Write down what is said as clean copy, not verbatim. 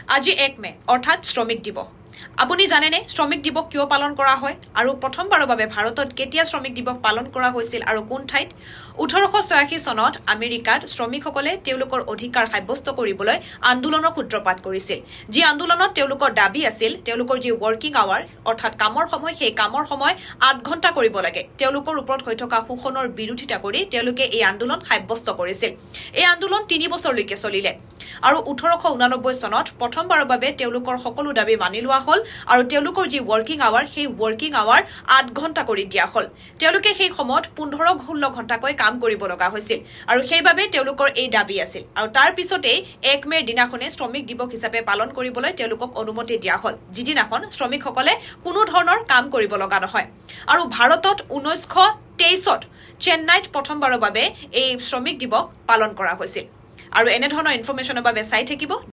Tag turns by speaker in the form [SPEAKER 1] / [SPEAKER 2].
[SPEAKER 1] আজি 1 মে অৰ্থাৎ শ্ৰমিক দিৱস আপুনি জানেনে শ্ৰমিক দিৱস কিয় পালন কৰা হয় আৰু প্ৰথমবাৰৰ বাবে ভাৰতত কেতিয়া শ্ৰমিক দিৱস পালন কৰা হৈছিল আৰু কোন ঠাইত 1886 চনত আমেৰিকাত শ্ৰমিকসকলে তেওঁলোকৰ অধিকাৰ সাব্যস্ত কৰিবলৈ আন্দোলনৰ সূত্ৰপাত কৰিছিল যি আন্দোলনত তেওঁলোকৰ দাবী আছিল তেওঁলোকৰ যি ৱৰ্কিং আৱাৰ অৰ্থাৎ কামৰ সময় সেই কামৰ সময় 8 ঘণ্টা কৰিব লাগে তেওঁলোকৰ ওপৰত হৈ থকা শোষণৰ বিৰোধিতা কৰি তেওঁলোকে এই আন্দোলন সাব্যস্ত কৰিছিল এই আন্দোলন 3 বছৰলৈকে চলিলে আৰু 1889 চনত প্ৰথমবাৰৰ বাবে তেওঁলোকৰ সকলো দাবী মানি লোৱা হল আৰু তেওঁলোকৰ যি ৱৰ্কিং আৱাৰ সেই ৱৰ্কিং আৱাৰ 8 ঘণ্টা কৰি দিয়া হল তেওঁলোকে সেই সময়ত 15-16 ঘণ্টাকৈ কাম কৰিব লগা হৈছিল আৰু সেইবাবে তেওঁলোকৰ এই দাবী আছিল আৰু তাৰ পিছতে 1 মেৰ দিনাখনে শ্ৰমিক দিৱস হিচাপে পালন কৰিবলৈ তেওঁলোকক অনুমতি দিয়া হল যিদিনাখন শ্ৰমিকসকলে কোনো ধৰণৰ কাম কৰিব লগা নহয় আৰু ভাৰতত 1923ত চেন্নাইত প্ৰথমবাৰৰ বাবে এই শ্ৰমিক দিৱস পালন কৰা হৈছিল আৰু এনে ধৰণৰ ইনফৰমেশনৰ বাবে চাই থাকিব